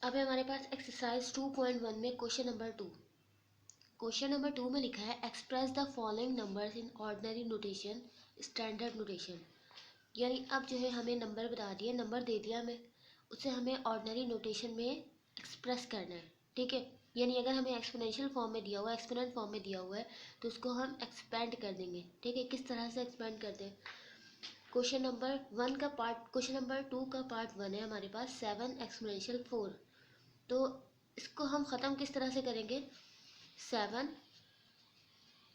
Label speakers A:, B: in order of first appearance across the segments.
A: अब है हमारे पास एक्सरसाइज 2.1 में क्वेश्चन नंबर 2। क्वेश्चन नंबर 2 में लिखा है express the following numbers in ordinary notation, standard notation. यानी अब जो है हमें नंबर बता दिया, नंबर दे दिया हमें, उसे हमें ऑर्डिनरी नोटेशन में एक्सप्रेस करना है। ठीक है, यानी अगर हमें एक्सपोनेंशियल फॉर्म में दिया हुआ है, एक्सपोनेंट फॉर्म में दिया हुआ है, तो उसको हम एक्सपेंड कर देंगे। ठीक है, किस तरह से एक्सपेंड करते हैं। क्वेश्चन नंबर 1 का पार्ट, क्वेश्चन नंबर 2 का पार्ट 1 है हमारे पास 7 एक्सपोनेंशियल 4। तो इसको हम ख़त्म किस तरह से करेंगे। 7,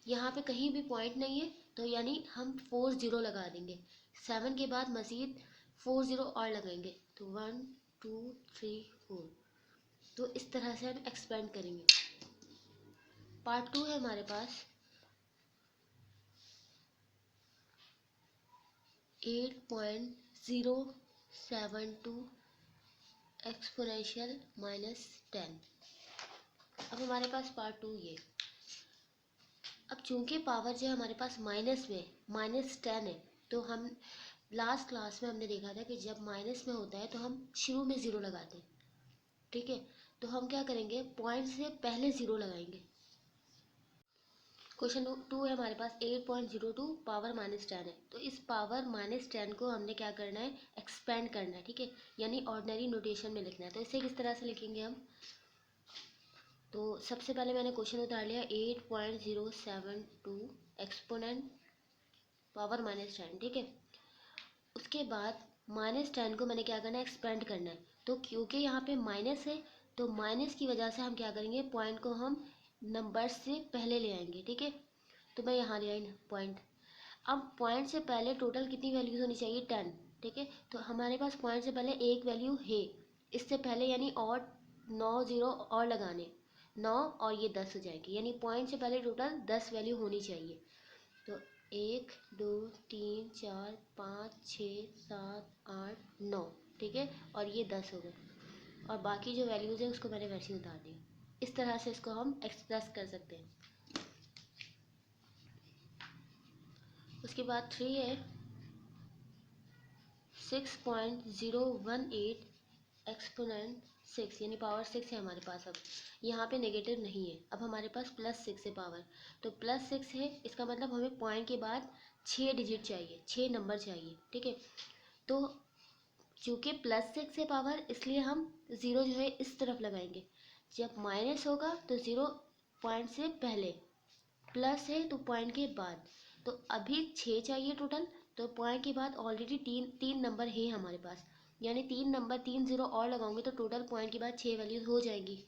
A: यहाँ पे कहीं भी पॉइंट नहीं है तो यानी हम 4 ज़ीरो लगा देंगे। 7 के बाद मज़ीद 4 ज़ीरो और लगाएंगे तो 1 2 3 4। तो इस तरह से हम एक्सपेंड करेंगे। पार्ट 2 है हमारे पास 8.072 एक्सपोनेंशियल -10। अब हमारे पास पार्ट 2 ये। अब चूंकि पावर जो है हमारे पास माइनस में -10 है, तो हम लास्ट क्लास में हमने देखा था कि जब माइनस में होता है तो हम शुरू में ज़ीरो लगाते हैं। ठीक है, तो हम क्या करेंगे, पॉइंट से पहले ज़ीरो लगाएंगे। क्वेश्चन 2 है हमारे पास 8.02 पावर -10 है, तो इस पावर -10 को हमने क्या करना है, एक्सपेंड करना है। ठीक है, यानी ऑर्डिनरी नोटेशन में लिखना है। तो इसे किस तरह से लिखेंगे हम। तो सबसे पहले मैंने क्वेश्चन उतार लिया 8.072 एक्सपोनेंट पावर -10। ठीक है, उसके बाद -10 को मैंने क्या करना है, एक्सपेंड करना है। तो क्योंकि यहाँ पे माइनस है तो माइनस की वजह से हम क्या करेंगे, पॉइंट को हम नंबर से पहले ले आएंगे। ठीक है, तो मैं यहाँ ले आई पॉइंट। अब पॉइंट से पहले टोटल कितनी वैल्यूज होनी चाहिए, 10। ठीक है, तो हमारे पास पॉइंट से पहले एक वैल्यू है, इससे पहले यानी और 9 ज़ीरो और लगाने, 9 और ये 10 हो जाएंगे। यानी पॉइंट से पहले टोटल 10 वैल्यू होनी चाहिए। तो 1 2 3 4 5 6 7 8 9। ठीक है, और ये 10 हो गए, और बाकी जो वैल्यूज़ है उसको मैंने वैसे ही उतार दिया। इस तरह से इसको हम एक्सप्रेस कर सकते हैं। उसके बाद 3 है 6.018 एक्सपोनेंट 6, यानी पावर 6 है हमारे पास। अब यहाँ पे नेगेटिव नहीं है, अब हमारे पास +6 है पावर। तो +6 है, इसका मतलब हमें पॉइंट के बाद 6 डिजिट चाहिए, 6 नंबर चाहिए। ठीक है, तो चूँकि +6 है पावर, इसलिए हम ज़ीरो जो है इस तरफ लगाएंगे। जब माइनस होगा तो ज़ीरो पॉइंट से पहले, प्लस है तो पॉइंट के बाद। तो अभी 6 चाहिए टोटल, तो पॉइंट के बाद ऑलरेडी तीन नंबर है हमारे पास, यानी 3 नंबर 3 ज़ीरो और लगाऊंगे तो टोटल पॉइंट के बाद 6 वैल्यूज हो जाएंगी।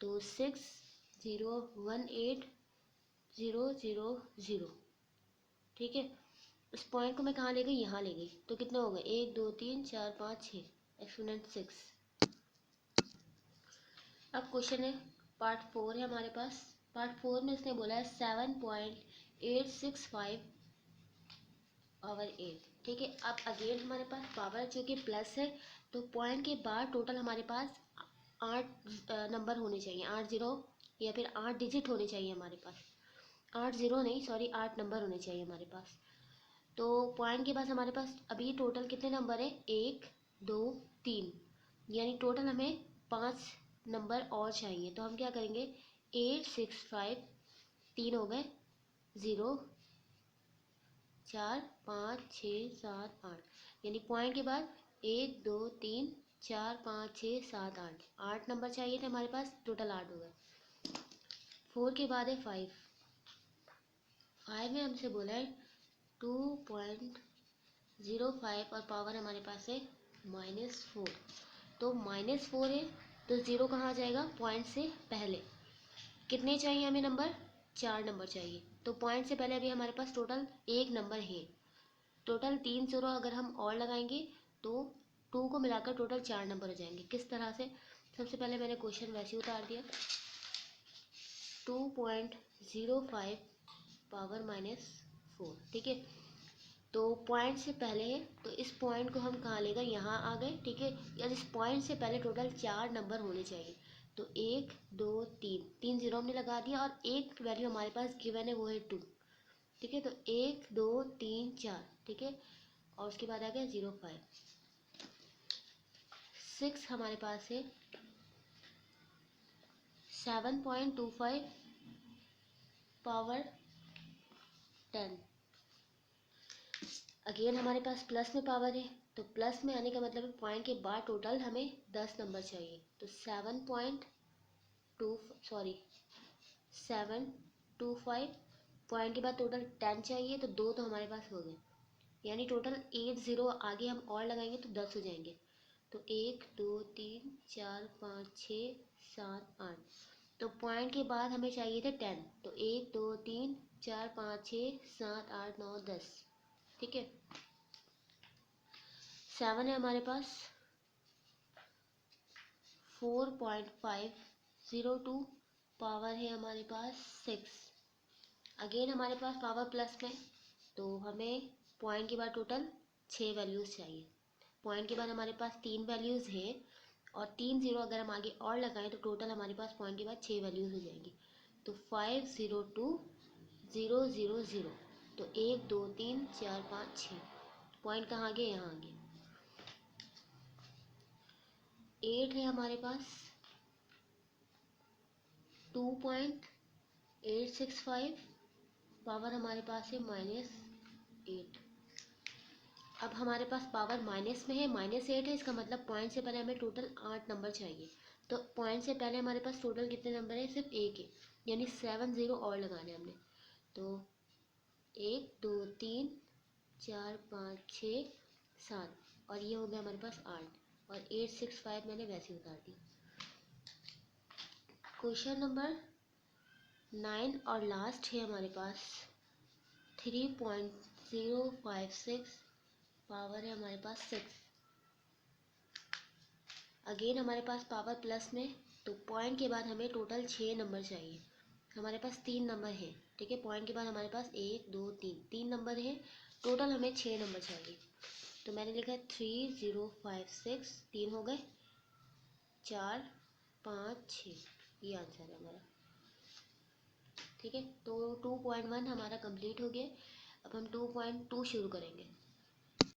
A: तो 6.018.000। ठीक है, इस पॉइंट को मैं कहाँ ले गई, यहाँ ले गई। तो कितने हो गए, 1 2 3 4 5 6 एक्सपोनेंट 6। अब क्वेश्चन है पार्ट 4 है हमारे पास। पार्ट 4 में इसने बोला है 7.865 पावर 8। ठीक है, अब अगेन हमारे पास पावर चूँकि प्लस है, तो पॉइंट के बाद टोटल हमारे पास 8 नंबर होने चाहिए, 8 ज़ीरो या फिर 8 डिजिट होने चाहिए हमारे पास। 8 ज़ीरो नहीं, सॉरी, 8 नंबर होने चाहिए हमारे पास। तो पॉइंट के पास हमारे पास अभी टोटल कितने नंबर है, 1 2 3, यानी टोटल हमें 5 नंबर और चाहिए। तो हम क्या करेंगे, 865, 3 हो गए, 0 4 5 6 7 8, यानी पॉइंट के बाद 1 2 3 4 5 6 7 8, 8 नंबर चाहिए थे हमारे पास, टोटल 8 हो गए। 4 के बाद है 5। 5 में हमसे बोला है 2.05 और पावर हमारे पास है -4। तो -4 है तो ज़ीरो कहाँ आ जाएगा, पॉइंट से पहले। कितने चाहिए हमें नंबर, 4 नंबर चाहिए। तो पॉइंट से पहले अभी हमारे पास टोटल एक नंबर है। टोटल 3 ज़ीरो अगर हम और लगाएंगे तो 2 को मिलाकर टोटल 4 नंबर हो जाएंगे। किस तरह से, सबसे पहले मैंने क्वेश्चन वैसे ही उतार दिया, 2.05 पावर -4। ठीक है, तो पॉइंट से पहले है तो इस पॉइंट को हम कहाँ ले गए, यहाँ आ गए। ठीक है, या इस पॉइंट से पहले टोटल 4 नंबर होने चाहिए। तो 1 2 3, 3 ज़ीरो हमने लगा दिया, और एक वैल्यू हमारे पास गिवन है वो है 2। ठीक है, तो 1 2 3 4। ठीक है, और उसके बाद आ गया 05। 6 हमारे पास है 7.25 पावर 10। अगेन हमारे पास प्लस में पावर है, तो प्लस में आने का मतलब पॉइंट के बाद टोटल हमें 10 नंबर चाहिए। तो 7.25 पॉइंट के बाद टोटल 10 चाहिए, तो दो तो हमारे पास हो गए, यानी टोटल 8 ज़ीरो आगे हम और लगाएंगे तो 10 हो जाएंगे। तो 1 2 3 4 5 6 7 8, तो पॉइंट के बाद हमें चाहिए थे 10, तो 1 2 3 4 5 6 7 8 9 10, ठीक है। 7 है हमारे पास, 4.502 पावर है हमारे पास 6। अगेन हमारे पास पावर प्लस में, तो हमें पॉइंट के बाद टोटल 6 वैल्यूज़ चाहिए। पॉइंट के बाद हमारे पास 3 वैल्यूज़ है, और 3 ज़ीरो अगर हम आगे और लगाएं तो टोटल हमारे पास पॉइंट के बाद 6 वैल्यूज़ हो जाएंगी। तो 502000, तो 1 2 3 4 5 6, पॉइंट कहाँ आगे, यहाँ आगे। 8 है हमारे पास, 2.865 पावर हमारे पास है -8। अब हमारे पास पावर माइनस में है, -8 है, इसका मतलब पॉइंट से पहले हमें टोटल 8 नंबर चाहिए। तो पॉइंट से पहले हमारे पास टोटल कितने नंबर है, सिर्फ एक है, यानी 7 ज़ीरो और लगाने हमने। तो 1 2 3 4 5 6 7, और ये हो गया हमारे पास 8, और 865 मैंने वैसे ही उतार दी। क्वेश्चन नंबर 9 और लास्ट है हमारे पास, 3.056 पावर है हमारे पास 6। अगेन हमारे पास पावर प्लस में, तो पॉइंट के बाद हमें टोटल 6 नंबर चाहिए। हमारे पास 3 नंबर है, ठीक है। पॉइंट के बाद हमारे पास 1 2 3 नंबर है, टोटल हमें 6 नंबर चाहिए। तो मैंने लिखा 3056, 3 हो गए, 4 5 6, ये आंसर है हमारा, ठीक है। तो 2.1 हमारा कंप्लीट हो गया। अब हम 2.2 शुरू करेंगे।